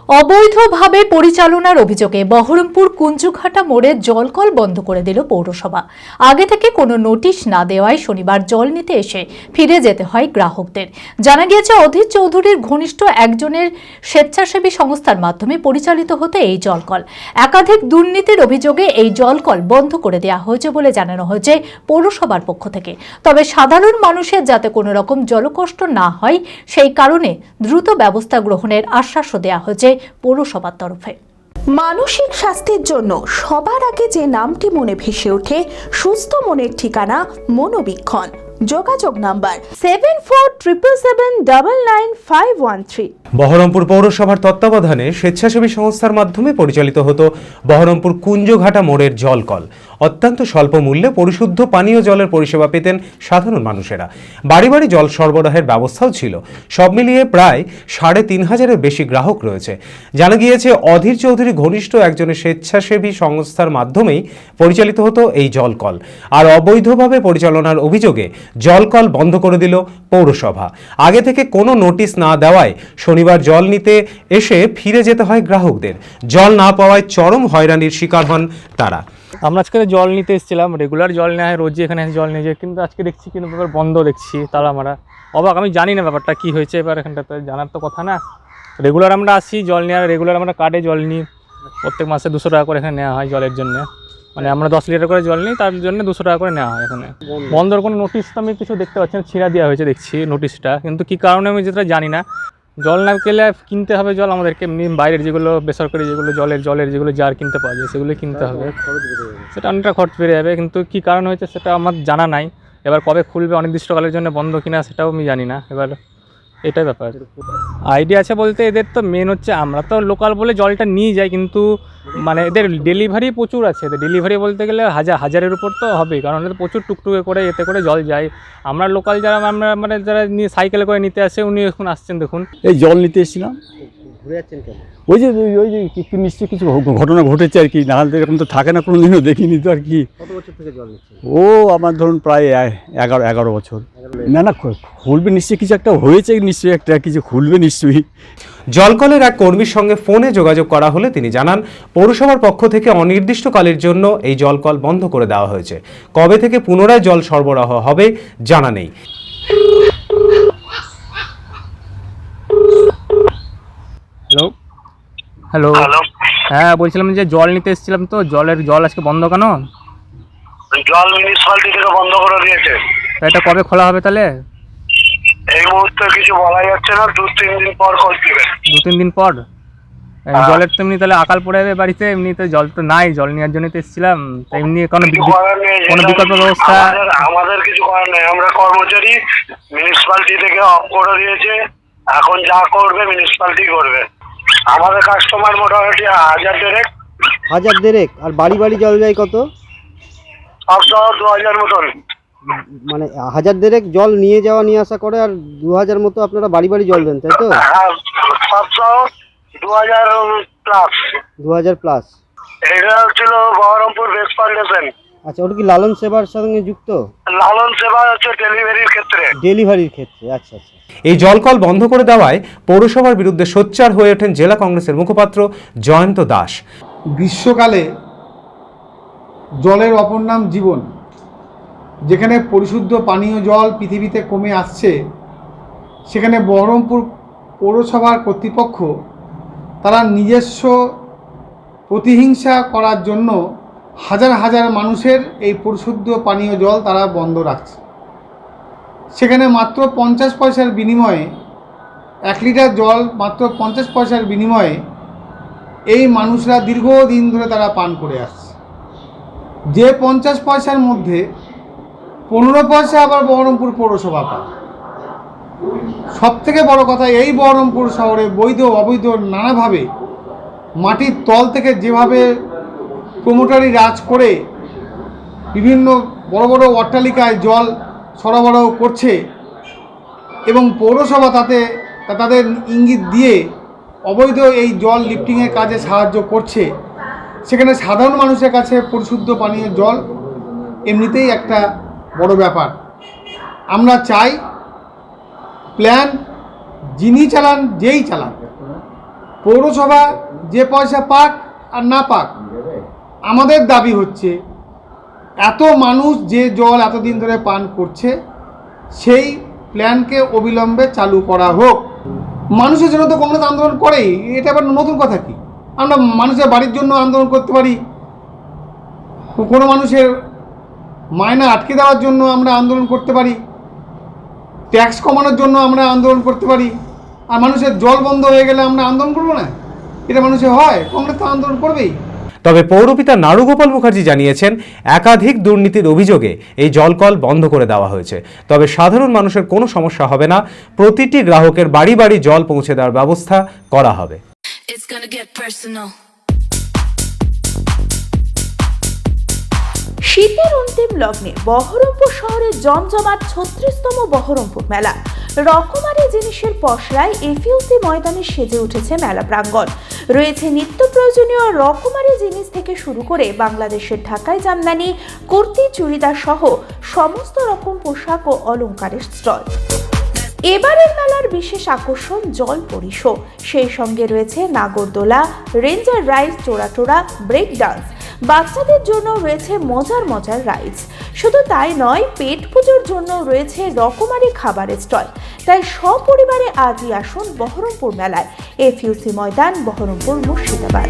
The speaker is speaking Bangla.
অবৈধভাবে পরিচালনার অভিযোগে বহরমপুর কুঞ্জুঘাটা মোড়ে জলকল বন্ধ করে দিল পৌরসভা। আগে থেকে কোনো নোটিশ না দেওয়ায় শনিবার জল নিতে এসে ফিরে যেতে হয় গ্রাহকদের। জানা গিয়েছে, অধীর চৌধুরীর ঘনিষ্ঠ একজনের স্বেচ্ছাসেবী সংস্থার মাধ্যমে পরিচালিত হতো এই জলকল। একাধিক দুর্নীতির অভিযোগে এই জলকল বন্ধ করে দেওয়া হয়েছে বলে জানানো হয়েছে পৌরসভার পক্ষ থেকে। তবে সাধারণ মানুষের যাতে কোনো রকম জলকষ্ট না হয় সেই কারণে দ্রুত ব্যবস্থা গ্রহণের আশ্বাসও দেওয়া হয়েছে পৌরসভার তরফে। মানসিক স্বাস্থ্যের জন্য সবার আগে যে নামটি মনে ভেসে ওঠে, সুস্থ মনের ঠিকানা মনোবীক্ষণ। যোগাযোগ নাম্বার 7477799513। বহরমপুর পৌরসভার তত্ত্বাবধানে স্বেচ্ছাসেবী সংস্থার মাধ্যমে পরিচালিত হতো বহরমপুর কুঞ্জঘাটা মোড়ের জলকল। অত্যন্ত স্বল্প মূল্যে পরিশুদ্ধ পানীয় জলের পরিষেবা পেতেন সাধারণ মানুষেরা। বাড়ি বাড়ি জল সরবরাহের ব্যবস্থাও ছিল। সব মিলিয়ে প্রায় ৩৫০০-এর বেশি গ্রাহক রয়েছে। জানা গিয়েছে, অধীর চৌধুরী ঘনিষ্ঠ একজনের স্বেচ্ছাসেবী সংস্থার মাধ্যমেই পরিচালিত হতো এই জলকল। আর অবৈধভাবে পরিচালনার অভিযোগে জলকল বন্ধ করে দিল পৌরসভা। আগে থেকে কোনো নোটিশ না দেওয়ায় শনিবার জল নিতে এসে ফিরে যেতে হয় গ্রাহকদের। জল না পাওয়ায় চরম হয়রানির শিকার হন তারা। আমরা আজকে জল নিতে এসেছিলাম, রেগুলার জল নেওয়া হয়, রোজই এখানে জল নিয়ে যায়, কিন্তু আজকে দেখছি কিন্তু ব্যাপার বন্ধ দেখছি। তারা আমরা অবাক, আমি জানি না ব্যাপারটা কী হয়েছে। এবার এখানটাতে জানার তো কথা না। রেগুলার আমরা আসি জল নেওয়ার, রেগুলার আমরা কার্ডে জল নিই, প্রত্যেক মাসে 200 টাকা করে এখানে নেওয়া হয় জলের জন্য। মানে আমরা 10 লিটার করে জল নিই, তার জন্য 200 টাকা করে নেওয়া হয় এখানে। বন্ধর কোনো নোটিশ তো আমি কিছু দেখতে পাচ্ছি না, ছিঁড়া দেওয়া হয়েছে দেখছি নোটিশটা, কিন্তু কী কারণে আমি যেটা জানি না। জল না পেলে কিনতে হবে জল আমাদেরকে, এমনি বাইরের যেগুলো বেসরকারি যেগুলো জলের যেগুলো জার কিনতে পাওয়া যায় সেগুলো কিনতে হবে, সেটা অনেকটা খরচ বেড়ে যাবে। কিন্তু কী কারণ হয়েছে সেটা আমার জানা নাই। এবার কবে খুলবে, অনির্দিষ্টকালের জন্য বন্ধ কিনা সেটাও আমি জানি না। এবার এটাই ব্যাপার। আইডিয়া আছে বলতে, এদের তো মেন হচ্ছে, আমরা তো লোকাল বলে জলটা নিয়ে যাই, কিন্তু মানে এদের ডেলিভারি প্রচুর আছে। এদের ডেলিভারি বলতে গেলে হাজারের উপর তো হবে, কারণ এদের প্রচুর টুকটুকে করে এতে করে জল যায়। আমরা লোকাল যারা আমরা মানে যারা নিয়ে সাইকেলে করে নিতে আসে, উনি এখন আসছেন দেখুন। এই জল নিতে এসেছিলাম। ঘুরে যাচ্ছেন কেন? ওই যে নিশ্চয়ই কিছু ঘটনা ঘটেছে আর কি, নাহলে তো এরকম তো থাকে না, কোনো দিনও দেখিনি তো আর কি। কত বছর থেকে জল নিচ্ছেন? ও আমার ধরুন প্রায় 11 বছর। না খুলবে নিশ্চয়ই, কিছু একটা হয়েছে নিশ্চয়ই, একটা কিছু খুলবে নিশ্চয়ই। জলকলের এক কর্মীর সঙ্গে ফোনে যোগাযোগ করা হলে তিনি জানান, পৌরসভার পক্ষ থেকে অনির্দিষ্টকালের জন্য এই জলকল বন্ধ করে দেওয়া হয়েছে। কবে থেকে পুনরায় জল সরবরাহ হবে জানা নেই। হ্যালো, হ্যাঁ বলছিলাম যে জল নিতে এসেছিলাম, তো জল আজকে বন্ধ কেন? জল মিউনিসিপালিটি থেকে বন্ধ করে দিয়েছে। এটা কবে খোলা হবে তাহলে? এই মুহূর্তে কিছু বলা যাচ্ছে না, 2-3 দিন পর খোঁজ দিবেন। 2-3 দিন পর? জলের তো এমনি তাহলে আকাল পড়ে যাবে বাড়িতে, এমনিতে জল তো নাই, জল নেওয়ার জন্য তো এসেছিলাম। তাই এমনি কোনো বিকল্প ব্যবস্থা? আমাদের কিছু করার নেই, আমরা কর্মচারী, মিউনিসিপালিটি থেকে অফ করে দিয়েছে। এখন যা করবে মিউনিসিপালিটি করবে। আমাদের কাস্টমার মোটামুটি 1000 আর বাড়ি বাড়ি জল যায় কত? সব 2000 মতন। মানে 1000 জল নিয়ে আসা করে, আর 2000 মতো আপনারা বাড়ি বাড়ি জল দেন, তাই তো? হ্যাঁ, সব 2000 প্লাস। এটা হচ্ছিল বহরমপুর বেস ফাউন্ডেশন। আচ্ছা, ওটা কি লালন সেবার সঙ্গে যুক্ত? লালন সেবা হচ্ছে ডেলিভারির ক্ষেত্রে। আচ্ছা। এই জলকল বন্ধ করে দেওয়ায় পৌরসভার বিরুদ্ধে সোচ্চার হয়ে ওঠেন জেলা কংগ্রেসের মুখপাত্র জয়ন্ত দাস। গ্রীষ্মকালে জলের অপর নাম জীবন। যেখানে পরিশুদ্ধ পানীয় জল পৃথিবীতে কমে আসছে, সেখানে বহরমপুর পৌরসভার কর্তৃপক্ষ তারা নিজস্ব প্রতিহিংসা করার জন্য হাজার মানুষের এই পরিশুদ্ধ পানীয় জল তারা বন্ধ রাখছে। সেখানে মাত্র 50 পয়সার বিনিময়ে 1 লিটার জল, মাত্র 50 পয়সার বিনিময়ে এই মানুষরা দীর্ঘদিন ধরে তারা পান করে আসছে। যে 50 পয়সার মধ্যে 15 পয়সা আবার বহরমপুর পৌরসভা পায়। সবথেকে বড় কথা, এই বহরমপুর শহরে বৈধ অবৈধ নানাভাবে মাটির তল থেকে যেভাবে প্রমোটারি রাজ করে বিভিন্ন বড় বড় অট্টালিকায় জল সরবরাহ করছে, এবং পৌরসভা তাদের ইঙ্গিত দিয়ে অবৈধ এই জল লিফটিংয়ের কাজে সাহায্য করছে, সেখানে সাধারণ মানুষের কাছে পরিশুদ্ধ পানীয় জল এমনিতেই একটা বড় ব্যাপার। আমরা চাই প্ল্যান যিনি চালান, যেই চালান, পৌরসভা যে পয়সা পাক আর না পাক, আমাদের দাবি হচ্ছে এত মানুষ যে জল এতদিন ধরে পান করছে সেই প্ল্যানকে অবিলম্বে চালু করা হোক। মানুষের জন্য তো কংগ্রেস আন্দোলন করেই, এটা আবার নতুন কথা কি? আমরা মানুষের বাড়ির জন্য আন্দোলন করতে পারি, কোনো মানুষের মায়না আটকে দেওয়ার জন্য আমরা আন্দোলন করতে পারি, ট্যাক্স কমানোর জন্য আমরা আন্দোলন করতে পারি, আর মানুষের জল বন্ধ হয়ে গেলে আমরা আন্দোলন করবো না? এটা মানুষের হয়? কংগ্রেস তো আন্দোলন করবেই। তবে পৌরপিতা নারুগোপাল মুখার্জি জানিয়েছেন, একাধিক দুর্নীতির অভিযোগে এই জলকল বন্ধ করে দেওয়া হয়েছে। তবে সাধারণ মানুষের কোনো সমস্যা হবে না, প্রতিটি গ্রাহকের বাড়ি বাড়ি জল পৌঁছে দেওয়ার ব্যবস্থা করা হবে। It's gonna get personal. শীতের অন্তিম লগ্নে বহরমপুর শহরে জমজমাট 36তম বহরমপুর মেলা। রকমারি জিনিসের পসরায় এফইউসি ময়দানে সেজে উঠেছে মেলা প্রাঙ্গণ। রয়েছে নিত্য প্রয়োজনীয় রকমারি জিনিস থেকে শুরু করে বাংলাদেশের ঢাকায় জামদানি, কুর্তি, চুড়িদার সহ সমস্ত রকম পোশাক ও অলংকারের স্টল। এবারের মেলার বিশেষ আকর্ষণ জল পরিশো, সেই সঙ্গে রয়েছে নাগরদোলা, রেঞ্জার রাইড, চোরাটোরা, ব্রেক ডান্স। বাচ্চাদের জন্য রয়েছে মজার মজার রাইডস। শুধু তাই নয়, পেট পুজোর জন্য রয়েছে রকমারি খাবারের স্টল। তাই সপরিবারে আজই আসুন বহরমপুর মেলায়। এফইউসি ময়দান, বহরমপুর, মুর্শিদাবাদ।